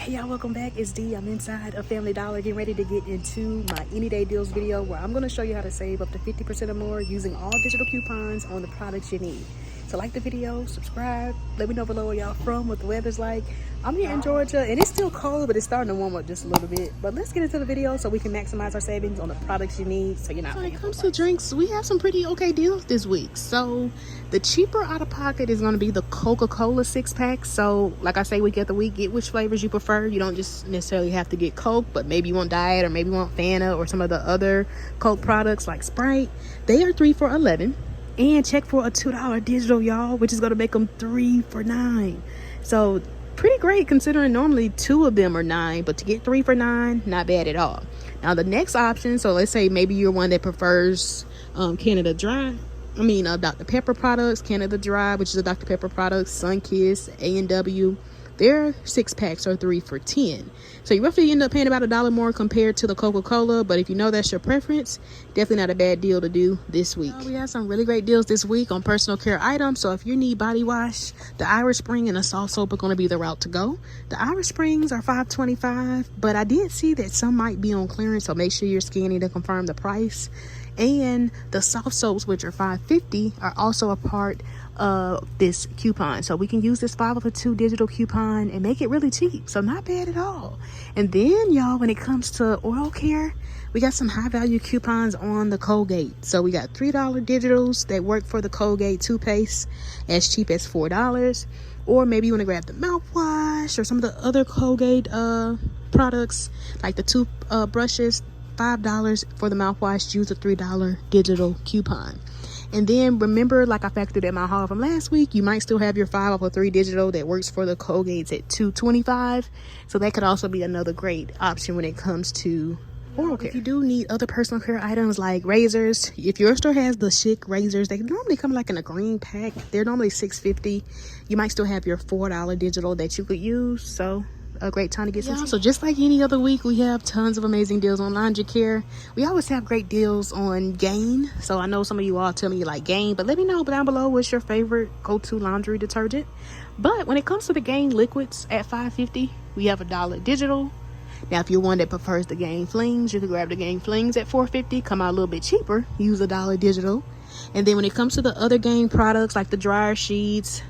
Hey y'all, welcome back. It's D. I'm inside of Family Dollar getting ready to get into my any day deals video where I'm going to show you how to save up to 50% or more using all digital coupons on the products you need. So like the video, subscribe, let me know below where y'all from, what the weather's like. I'm here in Georgia and it's still cold, but it's starting to warm up just a little bit. But let's get into the video so we can maximize our savings on the products you need so you're not When it comes to drinks, we have some pretty okay deals this week. So the cheaper out of pocket is going to be the Coca-Cola 6-pack. So like I say, week after week, get which flavors you prefer. You don't just necessarily have to get Coke, but maybe you want Diet or maybe you want Fanta or some of the other Coke products like Sprite. They are 3 for $11. And check for a $2 digital, y'all, which is going to make them 3 for $9. So pretty great considering normally 2 of them are $9, but to get 3 for $9, not bad at all. Now the next option, so let's say maybe you're one that prefers Canada Dry. Dr. Pepper products, Canada Dry, which is a Dr. Pepper products, Sunkiss, A&W. Their 6-packs are 3 for $10. So you roughly end up paying about $1 more compared to the Coca-Cola. But if you know that's your preference, definitely not a bad deal to do this week. We have some really great deals this week on personal care items. So if you need body wash, the Irish Spring and the soft soap are going to be the route to go. The Irish Springs are $5.25, but I did see that some might be on clearance, so make sure you're scanning to confirm the price. And the soft soaps, which are $5.50, are also a part of this coupon. So we can use this 5 for 2 digital coupon and make it really cheap. So not bad at all. And then, y'all, when it comes to oral care, we got some high value coupons on the Colgate. So we got $3 digitals that work for the Colgate toothpaste as cheap as $4. Or maybe you want to grab the mouthwash or some of the other Colgate products like the toothbrushes. $5 for the mouthwash. Use a $3 digital coupon. And then remember, like I factored in my haul from last week, you might still have your 5 for 3 digital that works for the Colgates at $2.25. So that could also be another great option when it comes to oral care. If you do need other personal care items like razors, if your store has the Chic razors, they normally come like in a green pack. They're normally $6.50. You might still have your $4 digital that you could use. So a great time to get some. So just like any other week, we have tons of amazing deals on laundry care. We always have great deals on Gain. So I know some of you all tell me you like Gain, but let me know down below what's your favorite go-to laundry detergent. But when it comes to the Gain liquids at $5.50, we have $1 digital. Now if you're one that prefers the Gain flings, you can grab the Gain flings at $4.50, come out a little bit cheaper, use $1 digital. And then when it comes to the other Gain products like the dryer sheets,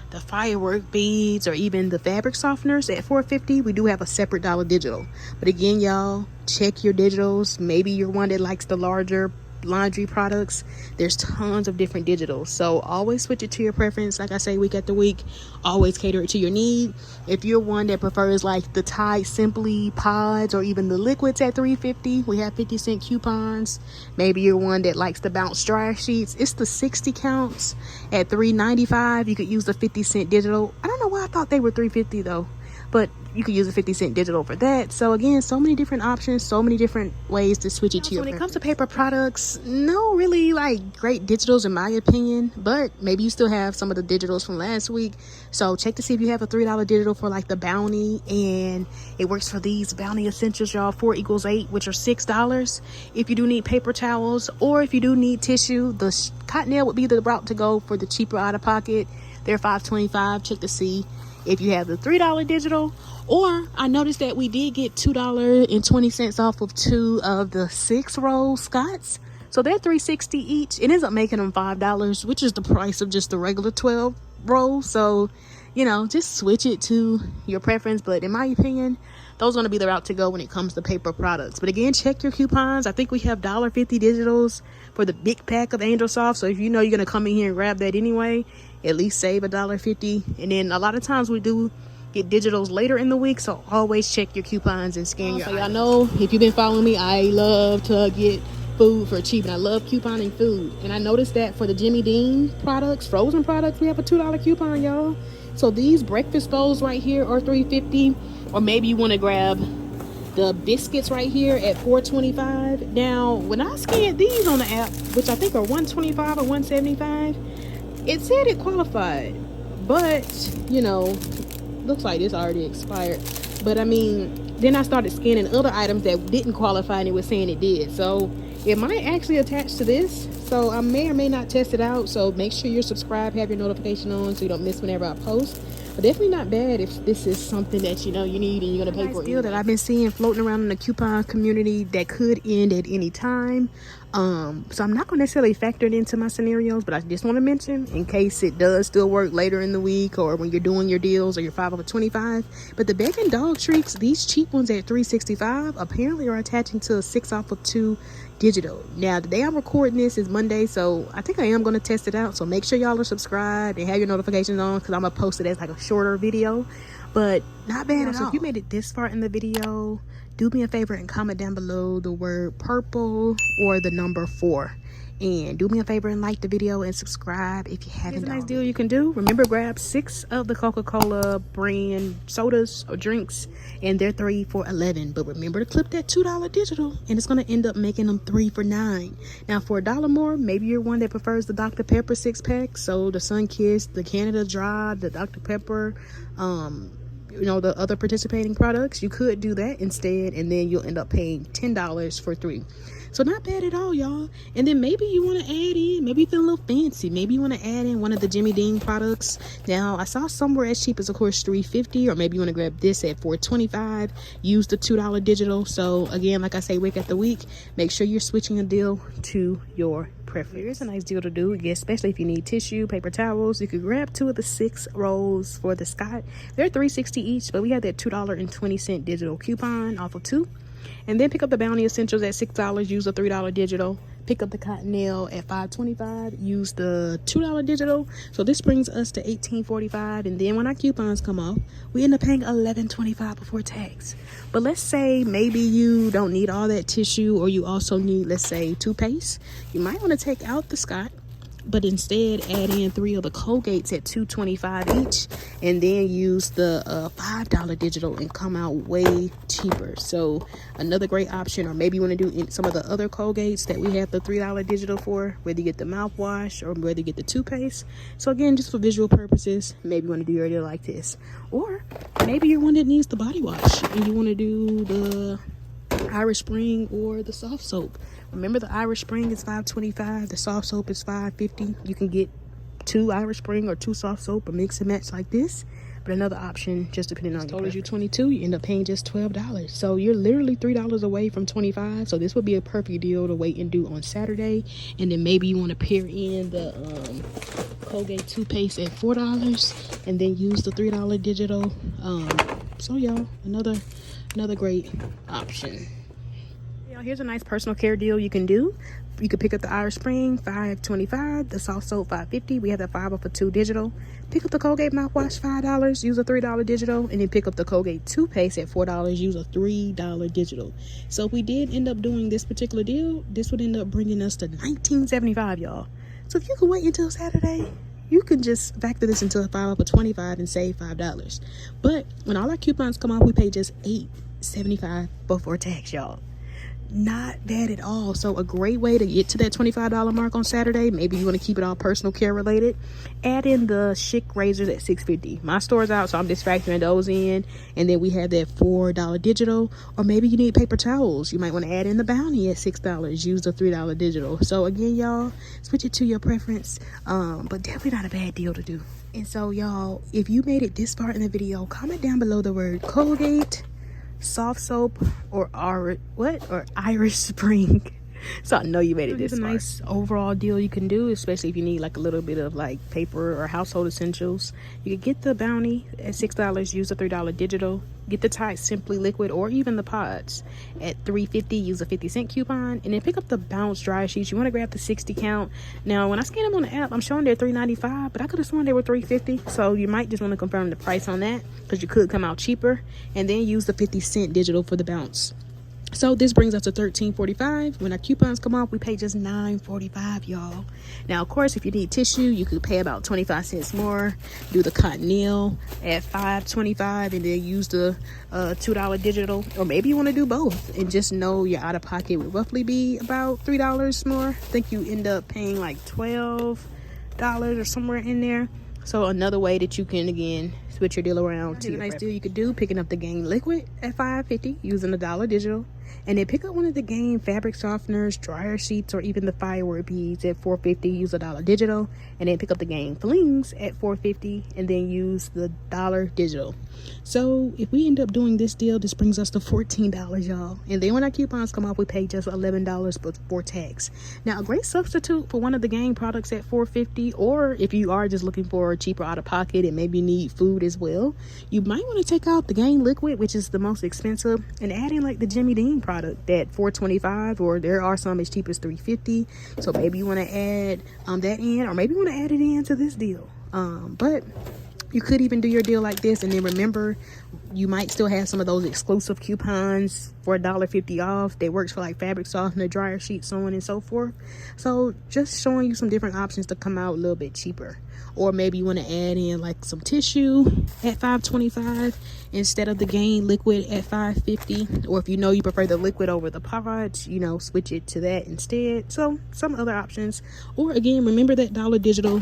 the firework beads, or even the fabric softeners at $4.50, we do have a separate $1 digital. But again, y'all, check your digitals. Maybe you're one that likes the larger laundry products. There's tons of different digitals, so always switch it to your preference. Like I say, week after week, always cater it to your need. If you're one that prefers like the Tide Simply pods or even the liquids at $3.50, we have 50-cent coupons. Maybe you're one that likes the bounce dryer sheets. It's the 60 counts at $3.95. You could use the 50-cent digital. I don't know why I thought they were $3.50 though, but you could use a 50-cent digital for that. So again, so many different options, so many different ways to switch it to your preference. When it comes to paper products, no really like great digitals in my opinion, but maybe you still have some of the digitals from last week. So check to see if you have a $3 digital for like the Bounty, and it works for these Bounty Essentials, y'all. 4 = 8, which are $6. If you do need paper towels, or if you do need tissue, the Cottonelle would be the route to go for the cheaper out of pocket. They're $5.25. Check to see if you have the $3 digital. Or I noticed that we did get $2.20 off of 2 of the 6-roll Scots. So they're $3.60 each. It ends up making them $5, which is the price of just the regular 12 rolls. So, you know, just switch it to your preference. But in my opinion, those are going to be the route to go when it comes to paper products. But again, check your coupons. I think we have $1.50 digitals for the big pack of Angel Soft. So if you know you're going to come in here and grab that anyway, at least save $1.50. And then a lot of times we do get digitals later in the week, so always check your coupons and scan your items. Y'all know, if you've been following me, I love to get food for cheap, and I love couponing food. And I noticed that for the Jimmy Dean products, frozen products, we have a $2 coupon, y'all. So these breakfast bowls right here are $3.50, or maybe you want to grab the biscuits right here at $4.25. Now when I scanned these on the app, which I think are $1.25 or $1.75, it said it qualified, but you know, looks like it's already expired. But I mean, then I started scanning other items that didn't qualify, and it was saying it did. So it might actually attach to this. So I may or may not test it out. So make sure you're subscribed, have your notification on so you don't miss whenever I post. But definitely not bad if this is something that you know you need and you're gonna pay for. Deal that I've been seeing floating around in the coupon community that could end at any time. So I'm not going to necessarily factor it into my scenarios, but I just want to mention in case it does still work later in the week or when you're doing your deals or your 5 over 25. But the bacon dog treats, these cheap ones at $3.65 apparently are attaching to a 6 off of 2 digital. Now the day I'm recording this is Monday, so I think I am going to test it out. So make sure y'all are subscribed and have your notifications on, because I'm gonna post it as like a shorter video. But not bad at all. So if you made it this far in the video, do me a favor and comment down below the word purple or the number 4. And do me a favor and like the video and subscribe if you haven't. Here's a nice deal you can do. Remember, grab 6 of the Coca-Cola brand sodas or drinks, and they're 3 for $11. But remember to clip that $2 digital, and it's going to end up making them 3 for $9. Now, for $1 more, maybe you're one that prefers the Dr. Pepper 6-pack. So the Sunkist, the Canada Dry, the Dr. Pepper, you know, the other participating products, you could do that instead, and then you'll end up paying $10 for 3. So not bad at all, y'all. And then maybe you want to add in, maybe you feel a little fancy, maybe you want to add in one of the Jimmy Dean products. Now I saw somewhere as cheap as, of course, $3.50, or maybe you want to grab this at $4.25. Use the $2 digital. So again, like I say, week after week, make sure you're switching a deal to your preference. Here's a nice deal to do, especially if you need tissue, paper towels. You could grab 2 of the 6 rolls for the Scott. They're $3.60 each, but we have that $2.20 digital coupon off of 2. And then pick up the Bounty Essentials at $6, use the $3 digital. Pick up the Cottonelle at $5.25, use the $2 digital. So this brings us to $18.45. And then when our coupons come off, we end up paying $11.25 before tax. But let's say maybe you don't need all that tissue, or you also need, let's say, toothpaste. You might want to take out the Scott, but instead add in 3 of the Colgates at $2.25 each, and then use the $5 digital and come out way cheaper. So another great option. Or maybe you want to do some of the other Colgates that we have the $3 digital for, whether you get the mouthwash or whether you get the toothpaste. So again, just for visual purposes, maybe you want to do your deal like this. Or maybe you're one that needs the body wash and you want to do the Irish Spring or the soft soap. Remember, the Irish Spring is $5.25, the soft soap is $5.50. You can get 2 Irish Spring or 2 soft soap, or mix and match like this. But another option, just depending on your preference. You $22, you end up paying just $12. So you're literally $3 away from $25. So this would be a perfect deal to wait and do on Saturday. And then maybe you want to pair in the Colgate toothpaste at $4, and then use the $3 digital. So y'all, another great option. Here's a nice personal care deal you can do. You could pick up the Irish Spring, $5.25, the soft soap, $5.50. We have the 5 off of 2 digital. Pick up the Colgate mouthwash, $5, use a $3 digital, and then pick up the Colgate toothpaste at $4, use a $3 digital. So if we did end up doing this particular deal, this would end up bringing us to $19.75, y'all. So if you can wait until Saturday, you can just factor this into a 5 off of 25 and save $5. But when all our coupons come off, we pay just $8.75 before tax, y'all. Not bad at all. So a great way to get to that $25 mark on Saturday. Maybe you want to keep it all personal care related. Add in the Schick razors at $6.50. My store's out, so I'm just factoring those in. And then we have that $4 digital. Or maybe you need paper towels. You might want to add in the Bounty at $6. Use the $3 digital. So again, y'all, switch it to your preference. But definitely not a bad deal to do. And so y'all, if you made it this far in the video, comment down below the word Colgate, soft soap, or Irish Spring. So I know you made it this far. It's a nice overall deal you can do, especially if you need like a little bit of like paper or household essentials. You could get the Bounty at $6, use a $3 digital. Get the Tide Simply Liquid or even the pods at $3.50, use a 50-cent coupon, and then pick up the Bounce dry sheets. You want to grab the 60 count. Now when I scan them on the app, I'm showing they're $3.95, but I could have sworn they were $3.50. So you might just want to confirm the price on that, because you could come out cheaper. And then use the 50-cent digital for the Bounce. So this brings us to $13.45. When our coupons come off, we pay just $9.45, y'all. Now, of course, if you need tissue, you could pay about 25 cents more. Do the Cottonelle at $5.25, and then use the $2 digital. Or maybe you want to do both and just know your out-of-pocket would roughly be about $3 more. I think you end up paying like $12 or somewhere in there. So another way that you can, again, switch your deal around to your nice deal you could do, picking up the Gain liquid at $5.50 using the dollar digital, and then pick up one of the Gain fabric softeners, dryer sheets, or even the firework beads at $4.50, use a dollar digital, and then pick up the Gain flings at $4.50 and then use the dollar digital. So if we end up doing this deal, this brings us to $14, y'all. And then when our coupons come off, we pay just $11 before tax. Now, a great substitute for one of the Gain products at $4.50, or if you are just looking for a cheaper out of pocket and maybe need food as well, you might want to take out the Gain liquid, which is the most expensive, and add in like the Jimmy Dean product at $4.25, or there are some as cheap as $3.50. So maybe you want to add that in, or maybe you want to add it into this deal. But you could even do your deal like this, and then remember, you might still have some of those exclusive coupons for $1.50 off that works for like fabric softener, dryer sheets, so on and so forth. So just showing you some different options to come out a little bit cheaper. Or maybe you want to add in like some tissue at $5.25 instead of the Gain liquid at $5.50. Or if you know you prefer the liquid over the pods, you know, switch it to that instead. So some other options. Or again, remember that dollar digital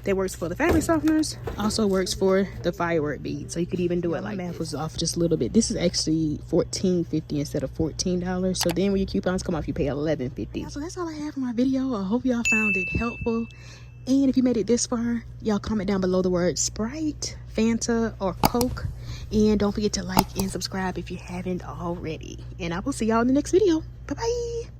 that works for the fabric softeners also works for the firework beads. So you could even do it like math was off just a little bit. This is actually $14.50 instead of $14. So then when your coupons come off, you pay $11.50. So that's all I have for my video. I hope y'all found it helpful. And if you made it this far, y'all comment down below the word Sprite, Fanta, or Coke. And don't forget to like and subscribe if you haven't already. And I will see y'all in the next video. Bye bye.